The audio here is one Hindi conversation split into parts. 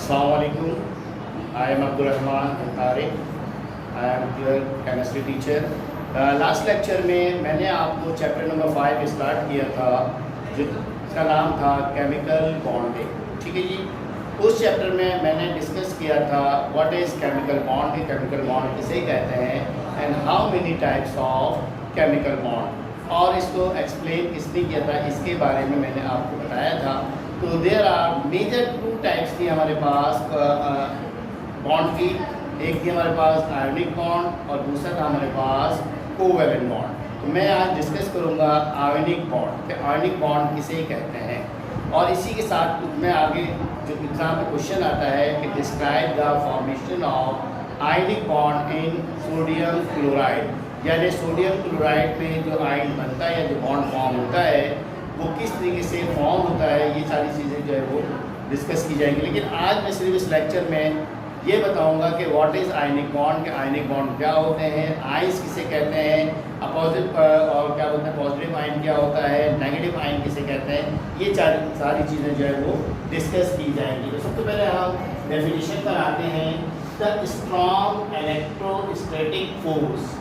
Assalamualaikum. I am Abdul Rahman Antari. I am your chemistry teacher. Last lecture में मैंने आपको चैप्टर नंबर 5 स्टार्ट किया था जिसका नाम था केमिकल बॉन्डिंग। ठीक है जी। उस चैप्टर में मैंने डिस्कस किया था what is chemical bond, chemical bond किसे कहते हैं and how many types of chemical bond, और इसको एक्सप्लेन किसने किया था इसके बारे में मैंने आपको बताया था। तो देयर आर मेजर 2 टाइप्स थी हमारे पास बॉन्ड की। एक थी हमारे पास आयोनिक बॉन्ड और दूसरा था हमारे पास कोवैलेंट बॉन्ड। तो मैं आज डिस्कस करूंगा आयोनिक बॉन्ड कि आयोनिक बॉन्ड किसे कहते हैं, और इसी के साथ मैं आगे जो एग्जाम में क्वेश्चन आता है कि describe the formation of ionic bond in sodium chloride, यानी सोडियम क्लोराइड में जो आयन बनता है या जो बॉन्ड फॉर्म होता है वो किस तरीके से फॉर्म होता है, ये सारी चीज़ें जो है वो डिस्कस की जाएंगी। लेकिन आज मैं सिर्फ इस लेक्चर में ये बताऊंगा कि व्हाट इज़ आयनिक बॉन्ड, के आयनिक बॉन्ड क्या होते हैं, आयंस किसे कहते हैं, अपोजिट और क्या बोलते हैं पॉजिटिव आयन क्या होता है, नेगेटिव आयन किसे कहते हैं, ये सारी चीज़ें जो है वो डिस्कस की जाएंगी। तो सबसे पहले हम डेफिनेशन पर आते हैं। The strong electrostatic force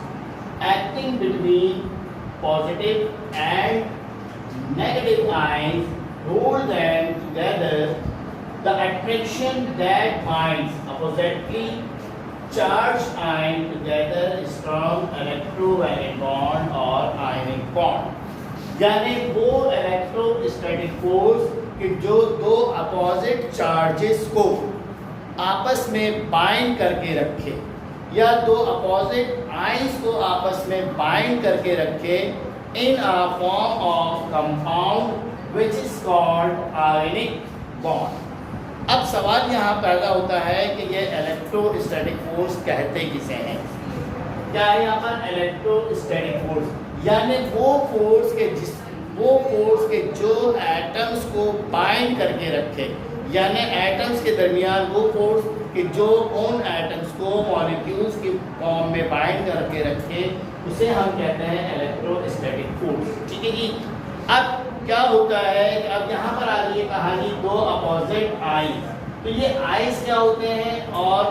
acting between positive and negative ions hold them together. The attraction that binds oppositely charged ion together is strong electrovalent bond or ionic bond। यानी वो इलेक्ट्रोस्टैटिक फोर्स कि जो दो अपोजिट चार्जेस को आपस में बाइंड करके रखे या दो अपोजिट आयंस को आपस में बाइंड करके रखे in a form of compound which is called ionic bond। अब सवाल यहाँ पैदा होता है कि ये इलेक्ट्रोस्टैटिक फोर्स कहते किसे हैं। क्या है यहाँ पर इलेक्ट्रोस्टैटिक फोर्स, यानी वो फोर्स के जो एटम्स को बाइंड करके रखे, यानी एटम्स के दरमियान वो फोर्स कि जो उन एटम्स को मॉलिक्यूल्स की फॉर्म में बाइंड करके रखे, उसे हम कहते हैं इलेक्ट्रोस्टैटिक फोर्स। ठीक है जी। अब क्या होता है कि अब यहाँ पर आ रही है कहानी दो अपोजिट आयंस। तो ये आयंस क्या होते हैं और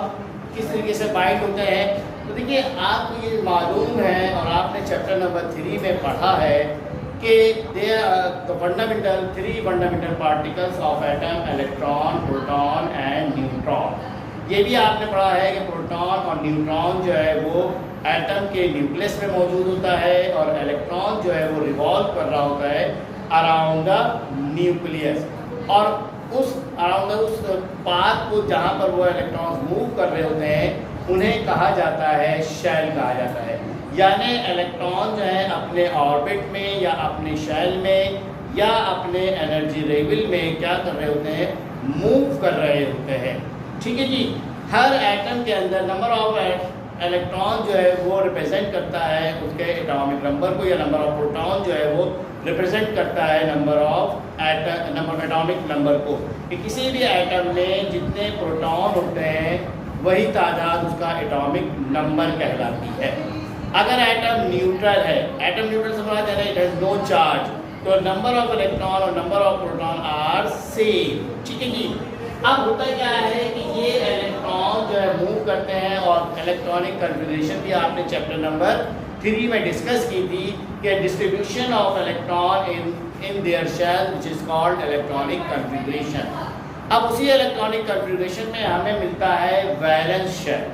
किस तरीके से बाइंड होते हैं, तो देखिए आपको ये मालूम है और आपने चैप्टर नंबर 3 में पढ़ा है कि the fundamental 3 fundamental particles of atom, electron, proton and neutron. ये भी आपने पढ़ा है कि प्रोटॉन और न्यूट्रॉन जो है वो एटम के न्यूक्लियस में मौजूद होता है और इलेक्ट्रॉन जो है वो रिवॉल्व कर रहा होता है अराउंड द न्यूक्लियस, और उस अराउंड उस पाथ को जहाँ पर वो इलेक्ट्रॉन्स मूव कर रहे होते हैं उन्हें कहा जाता है शेल कहा जाता है। यानी इलेक्ट्रॉन जो है अपने ऑर्बिट में या अपने शेल में या अपने एनर्जी लेवल में क्या कर रहे होते हैं, मूव कर रहे होते हैं। ठीक है जी। हर एटम के अंदर नंबर ऑफ इलेक्ट्रॉन जो है वो रिप्रेजेंट करता है उसके एटॉमिक नंबर को, या नंबर ऑफ प्रोटॉन जो है वो रिप्रेजेंट करता है नंबर एटॉमिक नंबर को, कि किसी भी एटम में जितने प्रोटॉन होते हैं वही तादाद उसका एटॉमिक नंबर कहलाती है। अगर एटम न्यूट्रल है, एटम न्यूट्रल समझ आ रहा है, इट हैज नो चार्ज, तो नंबर ऑफ इलेक्ट्रॉन और number of proton are same. ठीक है जी। अब होता क्या है कि ये इलेक्ट्रॉन जो है मूव करते हैं, और इलेक्ट्रॉनिक कन्फिगरेशन भी आपने चैप्टर नंबर 3 में डिस्कस की थी कि distribution of electron in their shell which is called electronic configuration. अब उसी इलेक्ट्रॉनिक कन्फिगरेशन में हमें मिलता है वैलेंस शेल।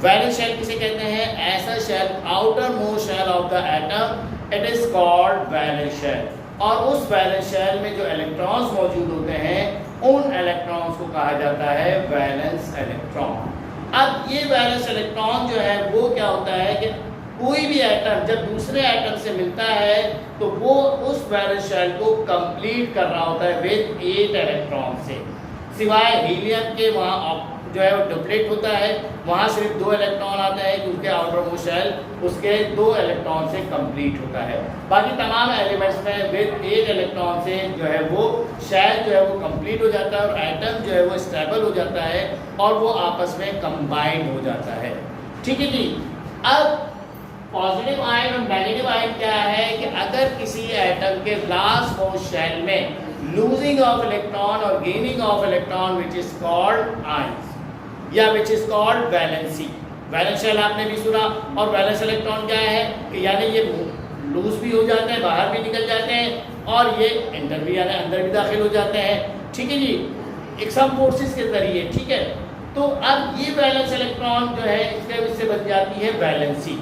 वैलेंस शेल किसे कहते हैं, ऐसा shell outermost shell of the atom, it is called valence shell. और उस वैलेंस शेल में जो इलेक्ट्रॉन्स मौजूद होते हैं उन इलेक्ट्रॉन्स को कहा जाता है वैलेंस इलेक्ट्रॉन। अब ये वैलेंस इलेक्ट्रॉन जो है वो क्या होता है कि कोई भी एटम जब दूसरे एटम से मिलता है तो वो उस वैलेंस शेल को कंप्लीट कर रहा होता है विद 8 इलेक्ट्रॉन से, सिवाय हीलियम के वहाँ जो है वो डुप्लेट होता है, वहाँ सिर्फ 2 इलेक्ट्रॉन आता है क्योंकि आउटर मोस्ट शेल उसके 2 इलेक्ट्रॉन से कंप्लीट होता है। बाकी तमाम एलिमेंट्स में विद 8 इलेक्ट्रॉन से जो है वो शेल जो है वो कंप्लीट हो जाता है और एटम जो है वो स्टेबल हो जाता है और वो आपस में कंबाइंड हो जाता है। ठीक है जी। अब पॉजिटिव आयन और नेगेटिव आयन क्या है कि अगर किसी एटम के लास्ट मोस्ट शेल में लूजिंग ऑफ इलेक्ट्रॉन और gaining of electron which is called ions या which is called valency. Valence shell आपने भी सुना, और वैलेंस इलेक्ट्रॉन क्या है कि यानी ये लूज भी हो जाते हैं, बाहर भी निकल जाते हैं, और ये इंटर भी यानी अंदर भी दाखिल हो जाते हैं। ठीक है जी, एक सम फोर्सेस के जरिए। ठीक है, तो अब ये वैलेंस इलेक्ट्रॉन जो है इससे बन जाती है वैलेंसी।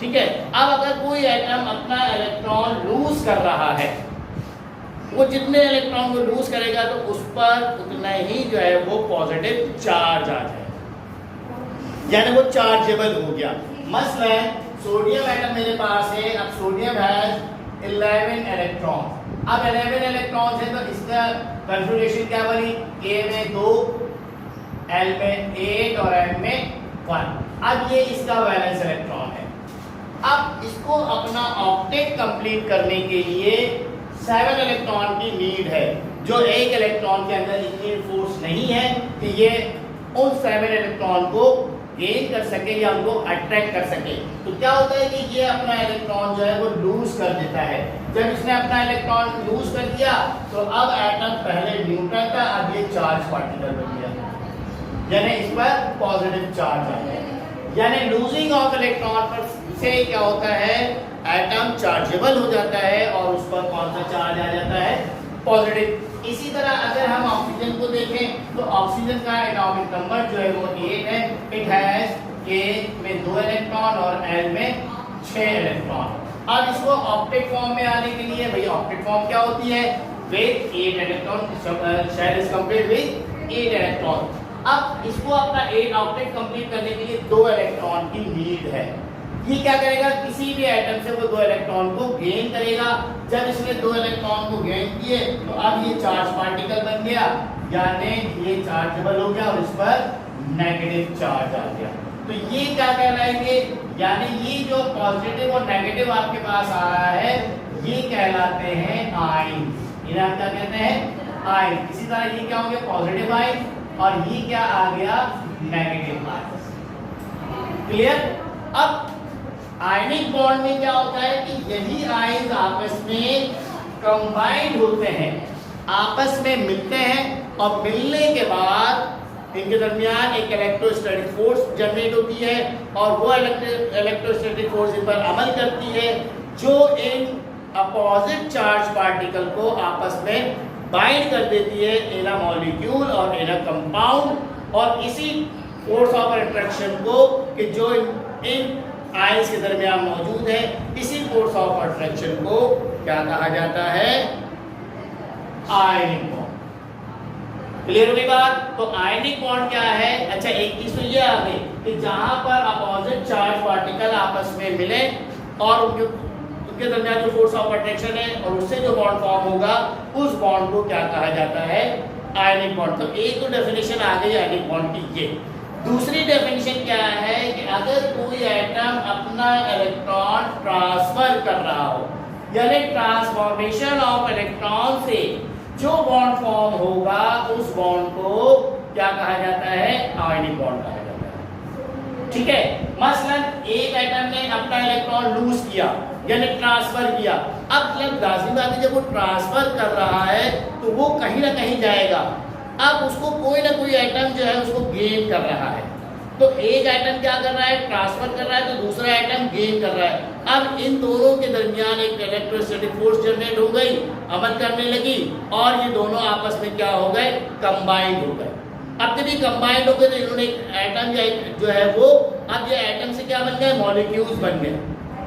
ठीक है, अब अगर कोई एटम अपना इलेक्ट्रॉन लूज कर रहा है, वो जितने इलेक्ट्रॉन को लूज करेगा तो उस पर उतना ही जो है वो पॉजिटिव चार्ज आ जाए, यानी वो चार्जेबल हो गया। मसलन सोडियम एटम मेरे पास है, अब सोडियम हैज 11 इलेक्ट्रॉन। अब 11 इलेक्ट्रॉन है तो इसका कॉन्फ़िगरेशन क्या बनी, A में 2, L में 8 और M में 1। अब ये इसका वैलेंस इलेक्ट्रॉन है। अब इसको अपना ऑक्टेट कंप्लीट करने के लिए 7 इलेक्ट्रॉन की नीड है, जो एक इलेक्ट्रॉन के अंदर इतनी फोर्स नहीं है कि ये उन 7 इलेक्ट्रॉन को गेन कर सके या उनको अट्रैक्ट कर सके। तो क्या होता है कि ये अपना इलेक्ट्रॉन जो है वो लूज कर देता है। जब इसने अपना इलेक्ट्रॉन लूज कर दिया तो अब एटम पहले न्यूट्रल था, अब ये चार्ज पार्टिकल बन गया, यानी इस पर पॉजिटिव चार्ज आ गया। यानी लूजिंग ऑफ इलेक्ट्रॉन पर से क्या होता है, एटम चार्जेबल हो जाता है और उस पर कौन सा चार्ज आ जाता है, पॉजिटिव। इसी तरह अगर हम ऑक्सीजन को देखें तो ऑक्सीजन का एटॉमिक नंबर जो है वो 8 है। इट हैज K में 2 इलेक्ट्रॉन और L में 6 इलेक्ट्रॉन। अब इसको ऑक्टेट फॉर्म में आने के लिए, भाई ऑक्टेट फॉर्म क्या होती है, with 8 electron, shell is complete with 8 electron. अब इसको अपना 8 ऑक्टेट कंप्लीट करने के लिए 2 इलेक्ट्रॉन की नीड है। ये क्या करेगा, किसी भी एटम से वो 2 इलेक्ट्रॉन को गेन करेगा। जब इसने 2 इलेक्ट्रॉन को गेन किए तो अब ये चार्ज पार्टिकल बन गया, यानी ये चार्जेबल हो गया और इस पर नेगेटिव चार्ज आ गया। तो ये क्या कहलाएंगे, यानी ये जो पॉजिटिव और नेगेटिव आपके पास आ रहा है ये कहलाते हैं आयंस। इन्हें हम क्या कहते हैं, आयन। इसी तरह ये क्या होंगे, पॉजिटिव आयन, और ये क्या आ गया, नेगेटिव आयंस। क्लियर। अब आयनिक बॉन्ड में क्या होता है कि यही आयंस आपस में कंबाइंड होते हैं, आपस में मिलते हैं, और मिलने के बाद इनके दरमियान एक इलेक्ट्रोस्टैटिक फोर्स जनरेट होती है, और वो इलेक्ट्रोस्टैटिक फोर्स इन पर अमल करती है, जो इन अपोजिट चार्ज पार्टिकल को आपस में बाइंड कर देती है इन अ मॉलिक्यूल और इन अ कंपाउंड। और इसी फोर्स ऑफ अट्रैक्शन को कि जो इन आयंस के दरमियान मौजूद है, इसी फोर्स ऑफ अट्रैक्शन को क्या कहा जाता है, आयनिक बॉन्ड। क्लियर हो गई बात। तो आयनिक बॉन्ड क्या है, अच्छा एक चीज तो ये आ गई कि जहां पर अपोजिट चार्ज पार्टिकल आपस में मिले और उनके दरमियान जो फोर्स ऑफ अट्रैक्शन है और उससे जो बॉन्ड फॉर्म होगा उस बॉन्ड को क्या कहा जाता है, आयनिक बॉन्ड। तो एक तो डेफिनेशन आ गई आयनिक बॉन्ड की ये। दूसरी डेफिनेशन क्या है कि अगर कोई एटम अपना इलेक्ट्रॉन ट्रांसफर कर रहा हो, यानी ट्रांसफॉर्मेशन ऑफ इलेक्ट्रॉन से जो बॉन्ड फॉर्म होगा उस बॉन्ड को क्या कहा जाता है, आयनिक बॉन्ड कहा जाता है। ठीक है, मसलन एक एटम ने अपना इलेक्ट्रॉन लूज किया यानी ट्रांसफर किया। अब जब लाज़िम बात है जब वो ट्रांसफर कर रहा है तो वो कहीं ना कहीं जाएगा। अब उसको कोई ना कोई एटम जो है उसको गेन कर रहा है। तो एक एटम क्या कर रहा है, ट्रांसफर कर रहा है, तो दूसरा एटम गेन कर रहा है। अब इन दोनों के दरमियान एक इलेक्ट्रोस्टैटिक फोर्स जनरेट हो गई, अमल करने लगी, और ये दोनों आपस में क्या हो गए, कंबाइंड हो गए। अब जब ये कंबाइंड हो गए तो इन्होंने एटम जो है वो, अब ये एटम से क्या बन गए, मॉलिक्यूल्स बन गए।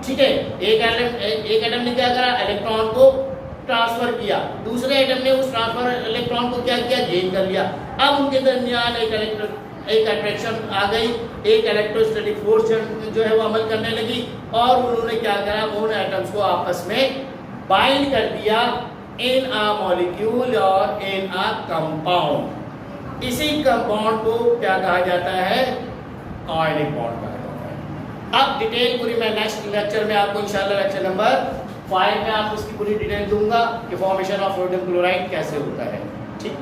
ठीक है, एक एटम ने क्या करा, इलेक्ट्रॉन को ट्रांसफर किया, दूसरे एटम ने उस ट्रांसफर इलेक्ट्रॉन को क्या किया, गेन कर लिया। अब उनके दरमियान एक अट्रैक्शन आ गई, एक इलेक्ट्रोस्टैटिक फोर्स जो है वो अमल करने लगी, और उन्होंने क्या करा, उन एटम्स को आपस में बाइंड कर दिया इन अ मॉलिक्यूल और इन अ कंपाउंड। इसी कंपाउंड को क्या कहा जाता है, आयनिक बॉन्ड कहा जाता है। अब डिटेल पूरी मैं नेक्स्ट लेक्चर में आपको इंशाल्लाह लेक्चर नंबर 5 में आपको इसकी पूरी डिटेल दूंगा कि फॉर्मेशन ऑफ सोडियम क्लोराइड कैसे होता है। ठीक।